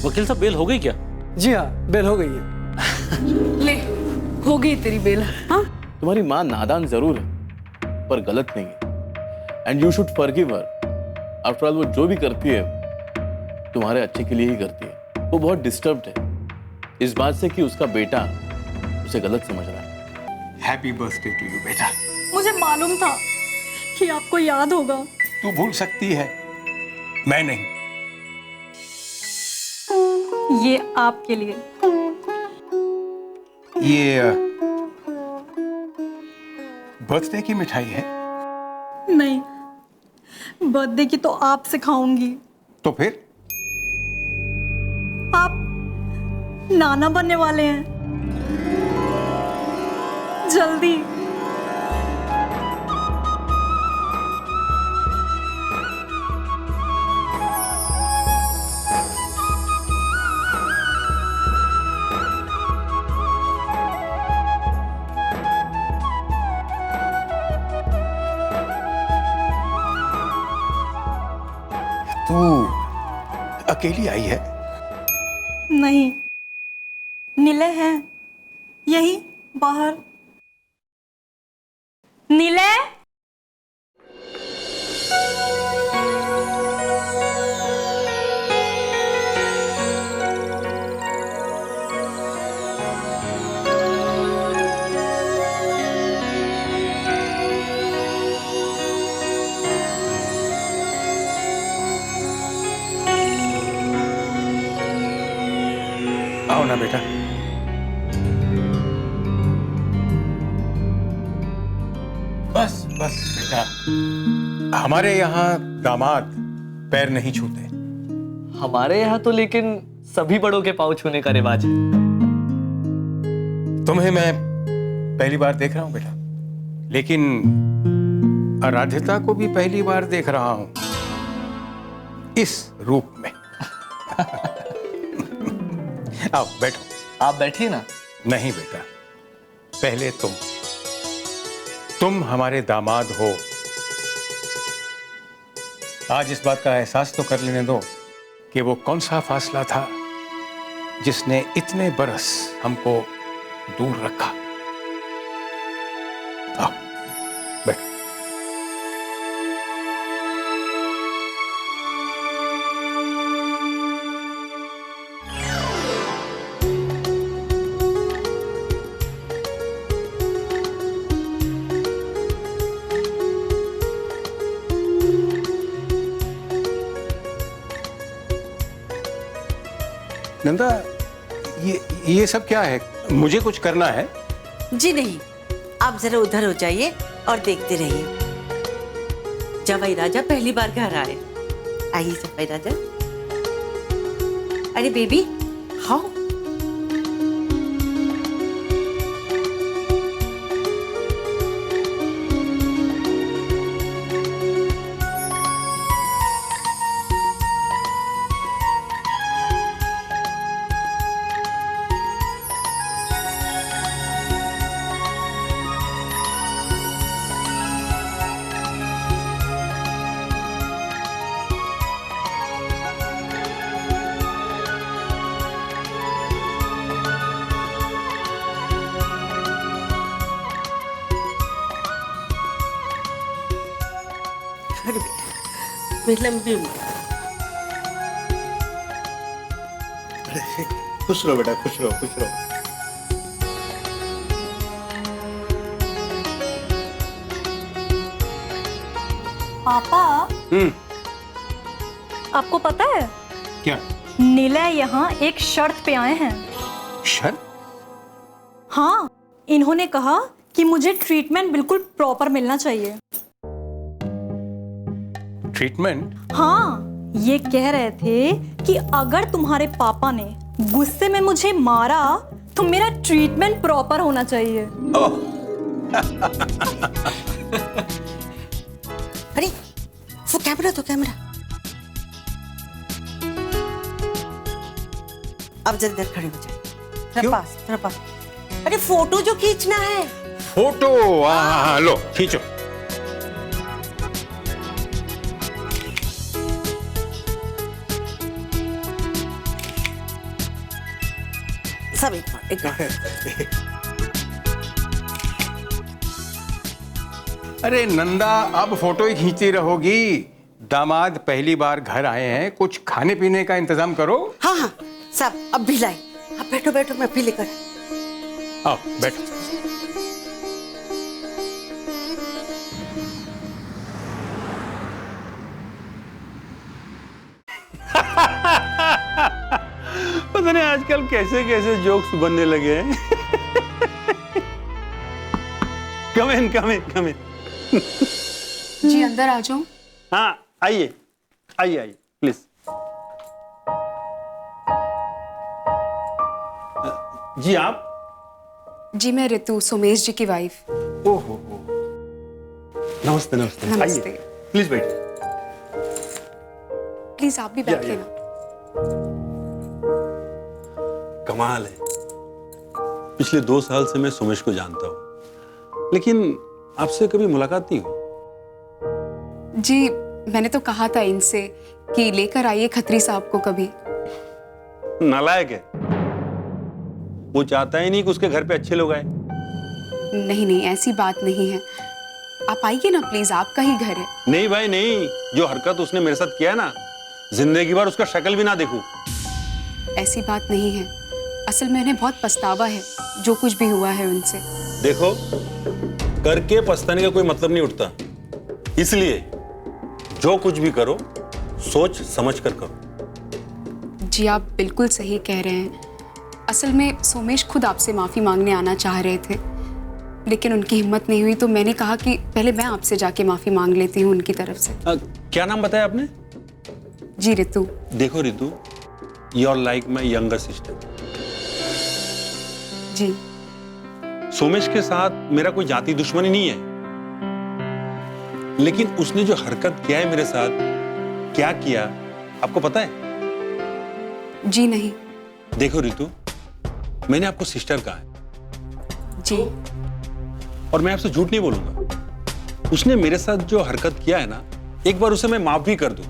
वकील साहब, बेल हो गई क्या? जी हाँ, बेल हो गई है। ले, हो गई तेरी बेल। हाँ, तुम्हारी माँ नादान जरूर है पर गलत नहीं है, and you should forgive her. After all वो जो भी करती है तुम्हारे अच्छे के लिए ही करती है। वो बहुत डिस्टर्ब्ड है इस बात से कि उसका बेटा उसे गलत समझ रहा है। हैप्पी बर्थडे टू यू बेटा। मुझे मालूम था कि आपको याद होगा। तू भूल सकती है, मैं नहीं। ये आपके लिए। ये बर्थडे की मिठाई है? नहीं, बर्थडे की तो आपसे खाऊंगी। तो फिर? आप नाना बनने वाले हैं जल्दी। तू अकेली आई है? नहीं, नीले हैं यही बाहर। नीले, आओ ना बेटा। बस बस बेटा, हमारे यहाँ दामाद पैर नहीं छूते। हमारे यहाँ तो लेकिन सभी बड़ों के पाँव छूने का रिवाज है। तुम्हें मैं पहली बार देख रहा हूं बेटा, लेकिन आराध्यता को भी पहली बार देख रहा हूं इस रूप में। आओ बैठो। आप बैठिए ना। नहीं बेटा, पहले तुम हमारे दामाद हो। आज इस बात का एहसास तो कर लेने दो कि वो कौन सा फासला था जिसने इतने बरस हमको दूर रखा। आओ बैठो। नंदा, ये सब क्या है? मुझे कुछ करना है? जी नहीं, आप जरा उधर हो जाइए और देखते रहिए। जवाई राजा पहली बार घर आए। आइए जवाई राजा। अरे बेबी, हाउ? अरे बेटा, मैं लंबी उम्र। खुश रहो बेटा, खुश रहो, खुश रहो। पापा, आपको पता है क्या? नीलय यहाँ एक शर्त पे आए हैं। शर्त? हाँ, इन्होंने कहा कि मुझे ट्रीटमेंट बिल्कुल प्रॉपर मिलना चाहिए। ट्रीटमेंट? हाँ, ये कह रहे थे कि अगर तुम्हारे पापा ने गुस्से में मुझे मारा तो मेरा ट्रीटमेंट प्रॉपर होना चाहिए। अरे वो कैमरा तो कैमरा। अब जरा इधर खड़े हो जाए। क्यों? तेरे पास। अरे फोटो जो खींचना है। फोटो? हाँ, लो खींचो। सब एक बार। अरे नंदा, अब फोटो ही खींचती रहोगी? दामाद पहली बार घर आए हैं, कुछ खाने पीने का इंतजाम करो। हाँ हाँ सब अब भी लाई। आप बैठो बैठो, मैं भी लेकर। आओ बैठो। पता नहीं आजकल कैसे कैसे जोक्स बनने लगे हैं। कम इन कम इन कम इन। जी अंदर आ जाऊं? हाँ आइए आइए आइए प्लीज। जी आप? जी मैं ऋतु, सोमेश जी की वाइफ। ओहो नमस्ते नमस्ते। नमस्ते। आइए प्लीज बैठिए। प्लीज आप भी बैठ या। लेना। कमाल है, पिछले 2 साल से मैं सोमेश को जानता हूँ, लेकिन आपसे कभी मुलाकात नहीं हुई। जी मैंने तो कहा था इनसे कि लेकर आइए खत्री साहब को कभी। नालायक है, वो चाहता ही नहीं कि उसके घर पे अच्छे लोग आए। नहीं नहीं ऐसी बात नहीं है, आप आइए ना प्लीज, आपका ही घर है। नहीं भाई नहीं, जो हरकत उसने मेरे साथ किया ना, जिंदगी भर उसका शक्ल भी ना देखूं। ऐसी बात नहीं है, असल में उन्हें बहुत पछतावा है जो कुछ भी हुआ है उनसे। देखो, करके पछताने का कोई मतलब नहीं उठता, इसलिए जो कुछ भी करो सोच समझ कर करो। जी आप बिल्कुल सही कह रहे हैं। असल में सोमेश खुद आपसे माफी मांगने आना चाह रहे थे, लेकिन उनकी हिम्मत नहीं हुई, तो मैंने कहा कि पहले मैं आपसे जाके माफी मांग लेती हूँ उनकी तरफ से। क्या नाम बताया आपने? जी ऋतु। देखो Ritu, you are like my younger sister. जी सोमेश के साथ मेरा कोई जाति दुश्मनी नहीं है, लेकिन उसने जो हरकत किया है मेरे साथ, क्या किया आपको पता है? जी नहीं। देखो ऋतु, मैंने आपको सिस्टर कहा है जी और मैं आपसे झूठ नहीं बोलूंगा। उसने मेरे साथ जो हरकत किया है ना, एक बार उसे मैं माफ भी कर दूं,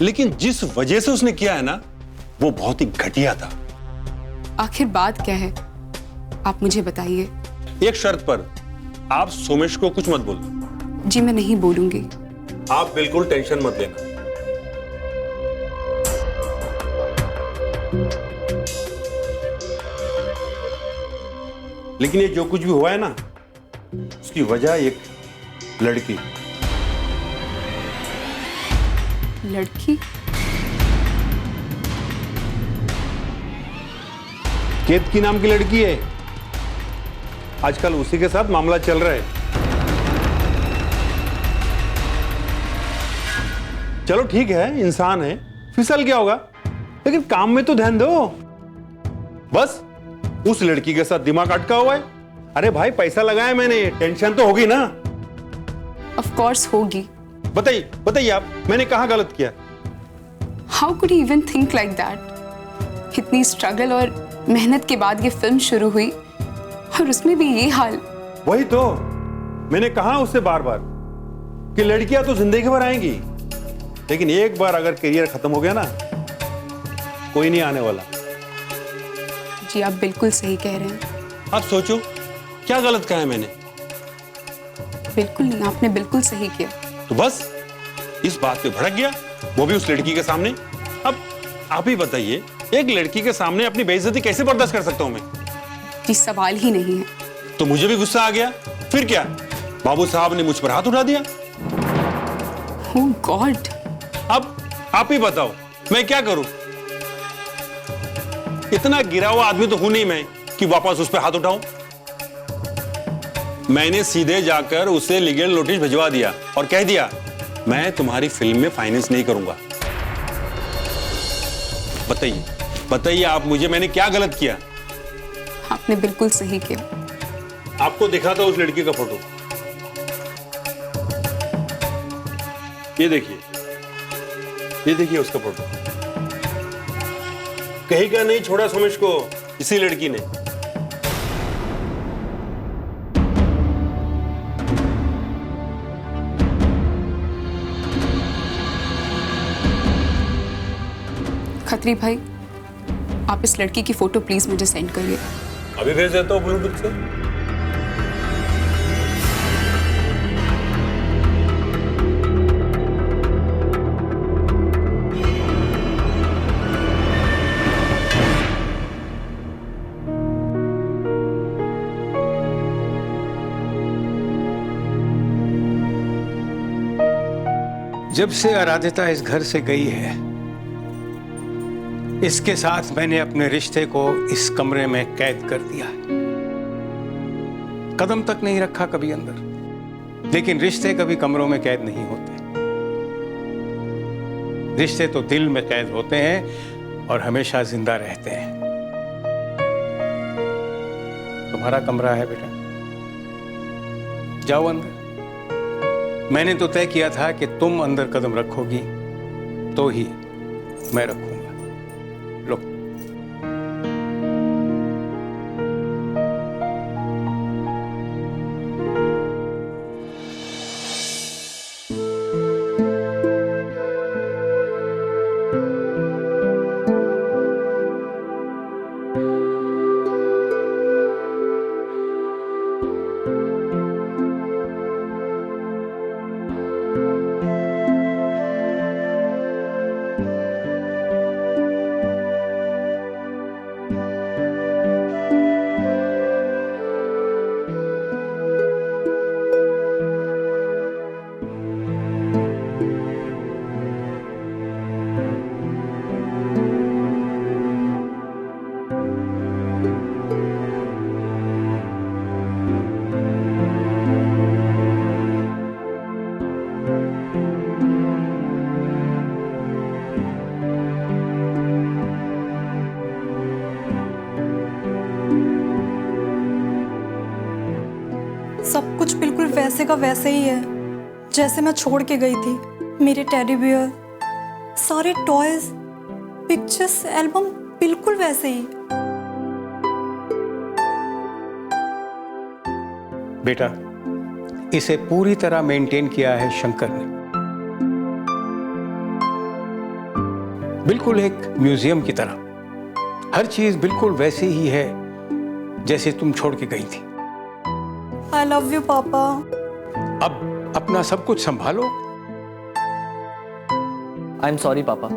लेकिन जिस वजह से उसने किया है ना, वो बहुत ही घटिया था। आखिर बात क्या है, आप मुझे बताइए। एक शर्त पर, आप सोमेश को कुछ मत बोलना। जी मैं नहीं बोलूंगी। आप बिल्कुल टेंशन मत लेना। लेकिन ये जो कुछ भी हुआ है ना, उसकी वजह एक लड़की। लड़की? केतकी नाम की लड़की है, आजकल उसी के साथ मामला चल रहा है। चलो ठीक है, इंसान है, फिसल गया होगा, लेकिन काम में तो ध्यान दो। बस उस लड़की के साथ दिमाग अटका हुआ है। अरे भाई पैसा लगाया मैंने, टेंशन तो होगी ना। ऑफ कोर्स होगी। बताइए बताइए आप, मैंने कहाँ गलत किया? How could he even think like that? इतनी स्ट्रगल और मेहनत के बाद ये फिल्म शुरू हुई और उसमें भी ये हाल। वही तो मैंने कहा उससे बार बार कि लड़कियां तो जिंदगी भर आएंगी, लेकिन एक बार अगर करियर खत्म हो गया ना, कोई नहीं आने वाला। जी आप बिल्कुल सही कह रहे हैं। आप सोचो क्या गलत कहा है मैंने? बिल्कुल नहीं, आपने बिल्कुल सही किया। तो बस इस बात पे भड़क गया, वो भी उस लड़की के सामने। अब आप ही बताइए, एक लड़की के सामने अपनी बेइज्जती कैसे बर्दाश्त कर सकता हूं मैं? जी सवाल ही नहीं है। तो मुझे भी गुस्सा आ गया। फिर क्या, बाबू साहब ने मुझ पर हाथ उठा दिया। ओह गॉड। अब आप ही बताओ मैं क्या करूं? इतना गिरा हुआ आदमी तो हूं नहीं मैं कि वापस उस पर हाथ उठाऊं। मैंने सीधे जाकर उसे लीगल नोटिस भिजवा दिया और कह दिया मैं तुम्हारी फिल्म में फाइनेंस नहीं करूंगा। बताइए बताइए आप मुझे, मैंने क्या गलत किया? आपने बिल्कुल सही किया। आपको दिखा था उस लड़की का फोटो, ये देखिए उसका फोटो। कहीं का नहीं छोड़ा सोमेश को इसी लड़की ने। खत्री भाई आप इस लड़की की फ़ोटो प्लीज़ मुझे सेंड करिए। अभी भेज देता हूँ ब्लूटूथ से। जब से आराधिता इस घर से गई है, इसके साथ मैंने अपने रिश्ते को इस कमरे में कैद कर दिया है। कदम तक नहीं रखा कभी अंदर, लेकिन रिश्ते कभी कमरों में कैद नहीं होते। रिश्ते तो दिल में कैद होते हैं और हमेशा जिंदा रहते हैं। तुम्हारा कमरा है बेटा, जाओ अंदर। मैंने तो तय किया था कि तुम अंदर कदम रखोगी तो ही मैं रखूंगा। लो। सब कुछ बिल्कुल वैसे का वैसे ही है जैसे मैं छोड़ के गई थी। मेरे टेडी बियर, सारे टॉयज, पिक्चर्स, एल्बम बिल्कुल वैसे ही। बेटा, इसे पूरी तरह मेंटेन किया है शंकर ने, बिल्कुल एक म्यूजियम की तरह। हर चीज बिल्कुल वैसी ही है जैसे तुम छोड़ के गई थी। आई लव यू पापा। अब अपना सब कुछ संभालो। आई एम सॉरी पापा।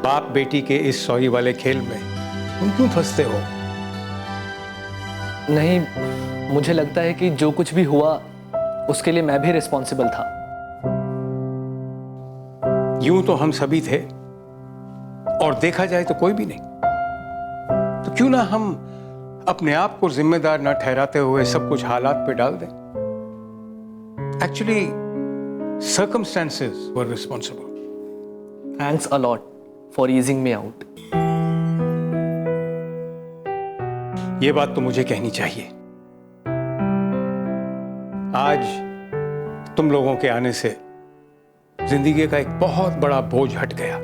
बाप बेटी के इस सॉरी वाले खेल में तुम क्यों फंसते हो? नहीं, मुझे लगता है कि जो कुछ भी हुआ उसके लिए मैं भी रिस्पॉन्सिबल था। यूं तो हम सभी थे, और देखा जाए तो कोई भी नहीं। तो क्यों ना हम अपने आप को जिम्मेदार न ठहराते हुए सब कुछ हालात पे डाल दें। Actually circumstances were responsible. Thanks a lot for easing me out. ये बात तो मुझे कहनी चाहिए। आज तुम लोगों के आने से जिंदगी का एक बहुत बड़ा बोझ हट गया।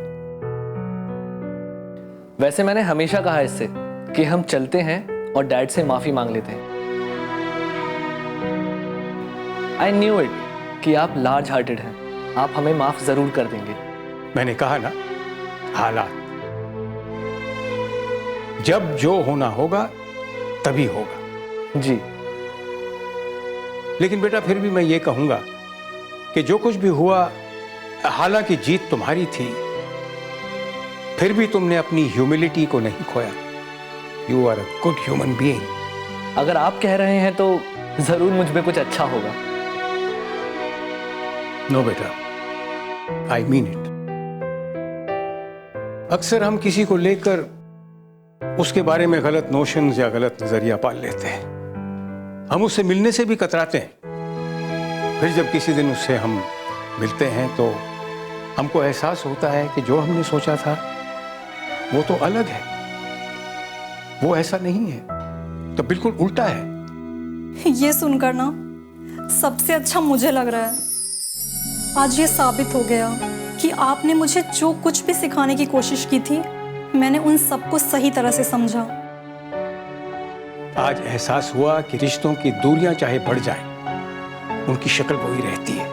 वैसे मैंने हमेशा कहा इससे कि हम चलते हैं और डैड से माफी मांग लेते हैं। आई न्यू इट कि आप लार्ज हार्टेड हैं। आप हमें माफ जरूर कर देंगे। मैंने कहा ना, हालात। जब जो होना होगा तभी होगा। जी। लेकिन बेटा, फिर भी मैं ये कहूंगा कि जो कुछ भी हुआ, हालांकि जीत तुम्हारी थी, फिर भी तुमने अपनी ह्यूमिलिटी को नहीं खोया। You are a good human being. अगर आप कह रहे हैं तो जरूर मुझ में कुछ अच्छा होगा। नो बेटा, आई मीन इट। अक्सर हम किसी को लेकर उसके बारे में गलत नोशंस या गलत नजरिया पाल लेते हैं। हम उससे मिलने से भी कतराते हैं। फिर जब किसी दिन उससे हम मिलते हैं तो हमको एहसास होता है कि जो हमने सोचा था वो तो अलग है, वो ऐसा नहीं है, तो बिल्कुल उल्टा है। ये सुनकर ना सबसे अच्छा मुझे लग रहा है। आज ये साबित हो गया कि आपने मुझे जो कुछ भी सिखाने की कोशिश की थी, मैंने उन सबको सही तरह से समझा। आज एहसास हुआ कि रिश्तों की दूरियां चाहे बढ़ जाए, उनकी शक्ल वही रहती है।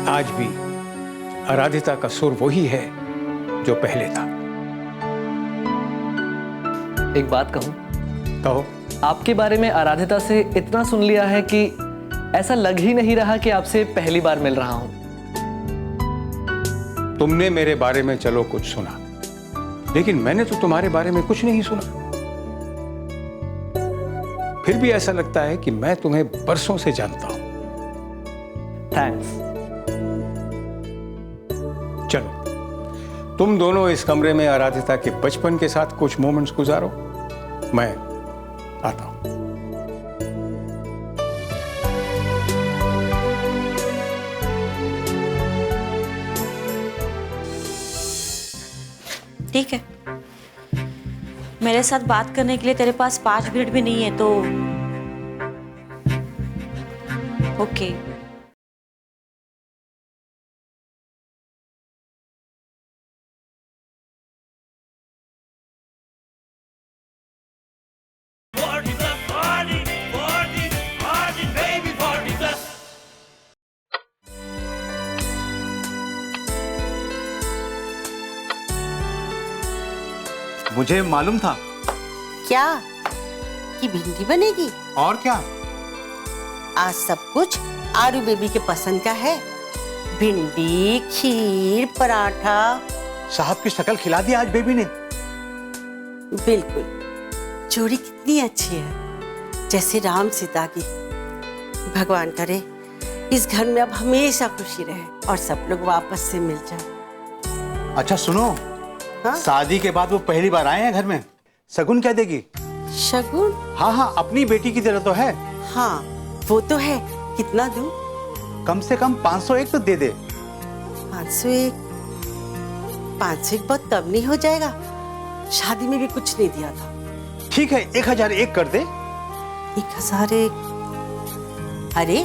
आज भी आराधिता का सुर वही है जो पहले था। एक बात कहूं, कहो। आपके बारे में आराधिता से इतना सुन लिया है कि ऐसा लग ही नहीं रहा कि आपसे पहली बार मिल रहा हूं। तुमने मेरे बारे में चलो कुछ सुना, लेकिन मैंने तो तुम्हारे बारे में कुछ नहीं सुना। फिर भी ऐसा लगता है कि मैं तुम्हें बरसों से जानता हूं। थैंक्स। चलो, तुम दोनों इस कमरे में आराधिता के बचपन के साथ कुछ मोमेंट्स गुजारो, मैं आता हूं। ठीक है, मेरे साथ बात करने के लिए तेरे पास 5 मिनट भी नहीं है तो ओके। मुझे मालूम था। क्या कि भिंडी बनेगी? और क्या? आज सब कुछ आरू बेबी के पसंद का है। भिंडी, खीर, पराठा। साहब की शक्ल खिला दी आज बेबी ने। बिल्कुल, जोड़ी कितनी अच्छी है, जैसे राम सीता की। भगवान करे इस घर में अब हमेशा खुशी रहे और सब लोग वापस से मिल जाए। अच्छा सुनो, हाँ? शादी के बाद वो पहली बार आए हैं घर में, शगुन क्या देगी? शगुन? हाँ हाँ, अपनी बेटी की तरह तो है। हाँ वो तो है। कितना दूं? कम से कम 501 तो दे दे। 501? 501 बहुत कम नहीं हो जाएगा? शादी में भी कुछ नहीं दिया था। ठीक है, 1001 कर दे। 1001? अरे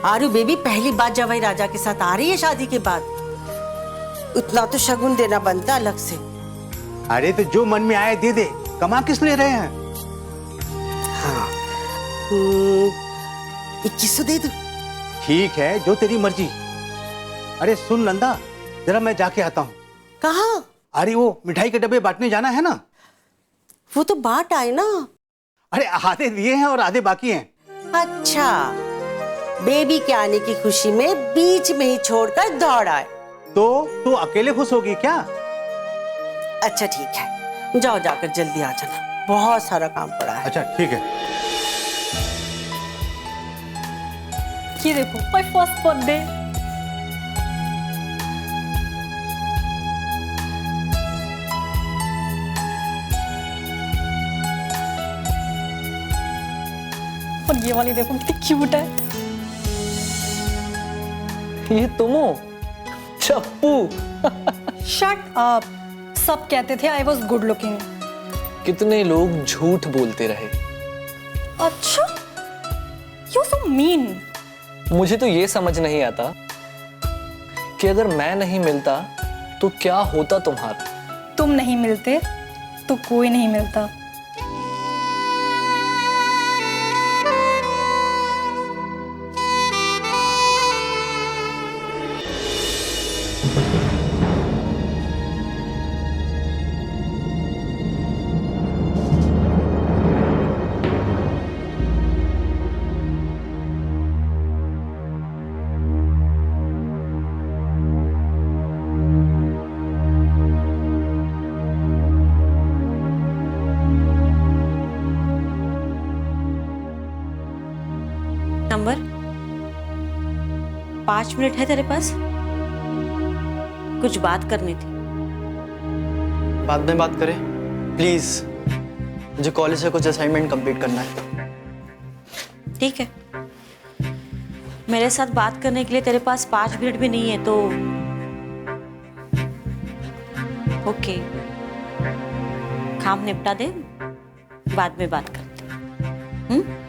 आरू बेबी पहली बार जवाई राजा के साथ आ रही है शादी के बाद, उतना तो शगुन देना बनता अलग से। अरे तो जो मन में आए दे दे, कमा किस लिए रहे हैं? हाँ 2100 दे दूं? ठीक है, जो तेरी मर्जी। अरे सुन नंदा, जरा मैं जाके आता हूँ। कहाँ? अरे वो मिठाई के डब्बे बांटने जाना है ना। वो तो बांट आए ना। अरे आधे दिए हैं और आधे बाकी हैं। अच्छा, बेबी के आने की खुशी में बीच में ही छोड़कर दौड़ आए। तो तू अकेले खुश होगी क्या? अच्छा ठीक है, जाओ जाकर जल्दी आ जाना, बहुत सारा काम पड़ा है। अच्छा ठीक है। ये देखो, माय फर्स्ट बर्थडे। और ये वाली देखो कितनी क्यूट है। ये तुम हो? चप्पू। Shut up. सब कहते थे आई वॉज गुड लुकिंग। कितने लोग झूठ बोलते रहे। अच्छा, यू सो मीन। मुझे तो ये समझ नहीं आता कि अगर मैं नहीं मिलता तो क्या होता तुम्हारा। तुम नहीं मिलते तो कोई नहीं मिलता। नंबर 5 मिनट है तेरे पास? कुछ बात करनी थी। बाद में बात करें प्लीज, मुझे कॉलेज से कुछ असाइनमेंट कंप्लीट करना है। ठीक है, मेरे साथ बात करने के लिए तेरे पास 5 मिनट भी नहीं है तो ओके। काम निपटा दे, बाद में बात करते हैं।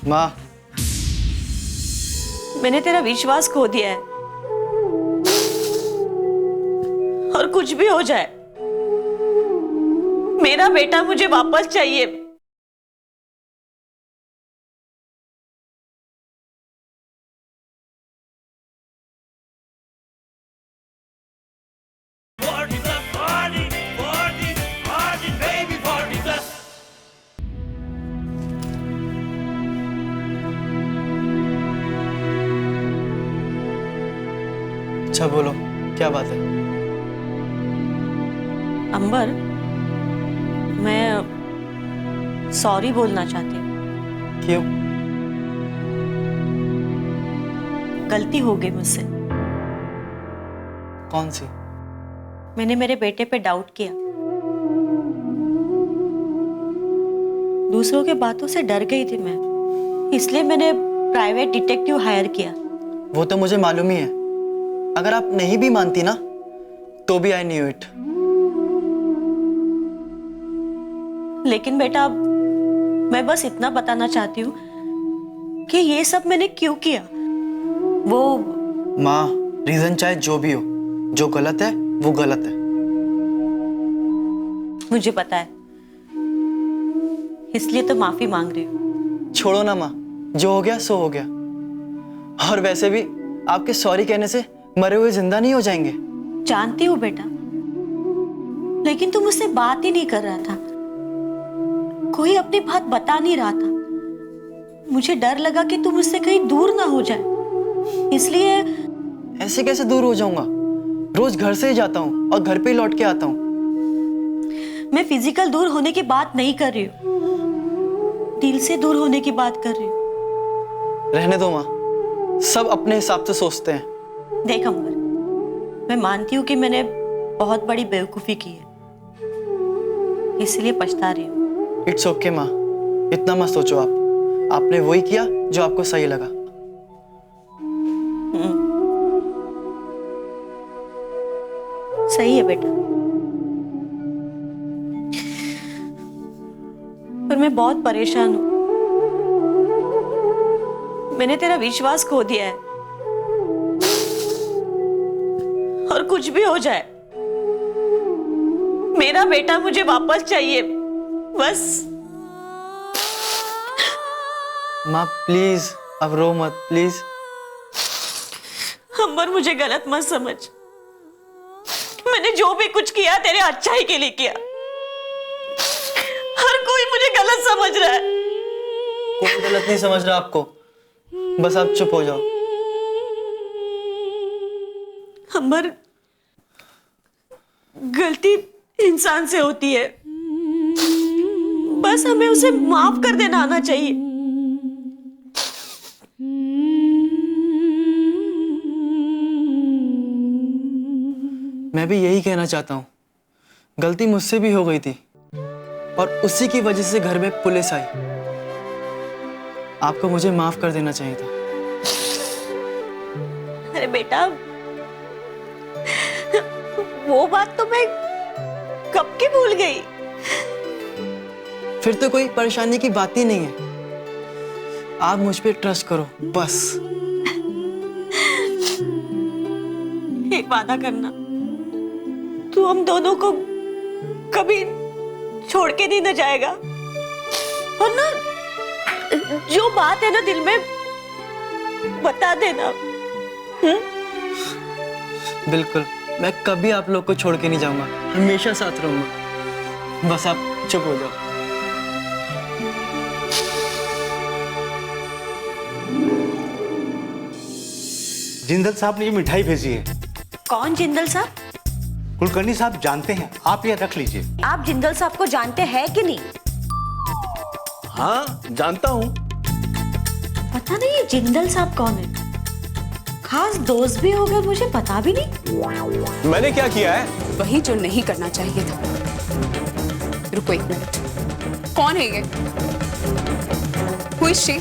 माँ, मैंने तेरा विश्वास खो दिया है, और कुछ भी हो जाए मेरा बेटा मुझे वापस चाहिए। अच्छा बोलो, क्या बात है? अंबर, मैं सॉरी बोलना चाहती हूँ। क्यों? गलती हो गई मुझसे। कौन सी? मैंने मेरे बेटे पे डाउट किया। दूसरों के बातों से डर गई थी मैं, इसलिए मैंने प्राइवेट डिटेक्टिव हायर किया। वो तो मुझे मालूम ही है। अगर आप नहीं भी मानती ना, तो भी आई न्यू इट। लेकिन बेटा, मैं बस इतना बताना चाहती हूँ कि ये सब मैंने क्यों किया। वो माँ, रीजन चाहे जो भी हो, जो गलत है वो गलत है। मुझे पता है, इसलिए तो माफी मांग रही हूँ। छोड़ो ना माँ, जो हो गया सो हो गया। और वैसे भी आपके सॉरी कहने से मरे हुए जिंदा नहीं हो जाएंगे। जानती हूँ बेटा, लेकिन तू मुझसे बात ही नहीं कर रहा था, कोई अपनी बात बता नहीं रहा था। मुझे डर लगा कि तू मुझसे कहीं दूर ना हो जाए, इसलिए। ऐसे कैसे दूर हो जाऊंगा? रोज घर से ही जाता हूँ और घर पे ही लौट के आता हूँ। मैं फिजिकल दूर होने की बात नहीं कर रही हूँ, दिल से दूर होने की बात कर रही हूँ। रहने दो माँ, सब अपने हिसाब से सोचते हैं। देख अंबर, मैं मानती हूँ कि मैंने बहुत बड़ी बेवकूफी की है, इसलिए पछता रही हूँ। इट्स ओके माँ, इतना मत सोचो आप। आपने वही किया जो आपको सही लगा। सही है बेटा, पर मैं बहुत परेशान हूं। मैंने तेरा विश्वास खो दिया है, और कुछ भी हो जाए, मेरा बेटा मुझे वापस चाहिए, बस। माँ प्लीज, अब रो मत प्लीज। अंबर, मुझे गलत मत समझ। मैंने जो भी कुछ किया तेरे अच्छाई के लिए किया। हर कोई मुझे गलत समझ रहा है। कोई गलत नहीं समझ रहा आपको, बस आप चुप हो जाओ। अंबर, गलती इंसान से होती है, बस हमें उसे माफ कर देना आना चाहिए। मैं भी यही कहना चाहता हूँ, गलती मुझसे भी हो गई थी और उसी की वजह से घर में पुलिस आई। आपको मुझे माफ कर देना चाहिए था। अरे बेटा, वो बात तो मैं कब की भूल गई। फिर तो कोई परेशानी की बात ही नहीं है। आप मुझ पे ट्रस्ट करो बस। एक वादा करना, तू हम दोनों को कभी छोड़ के नहीं न जाएगा, और ना जो बात है ना दिल में बता देना। बिल्कुल, मैं कभी आप लोग को छोड़ के नहीं जाऊंगा, हमेशा साथ रहूंगा। बस आप चुप हो जाओ। जिंदल साहब ने ये मिठाई भेजी है। कौन जिंदल साहब? कुलकर्णी साहब जानते हैं, आप ये रख लीजिए। आप जिंदल साहब को जानते हैं कि नहीं? हाँ, जानता हूँ। पता नहीं ये जिंदल साहब कौन है, खास दोस्त भी हो गए, मुझे पता भी नहीं। मैंने क्या किया है? वही जो नहीं करना चाहिए था। रुको एक मिनट, कौन है ये? Who is she?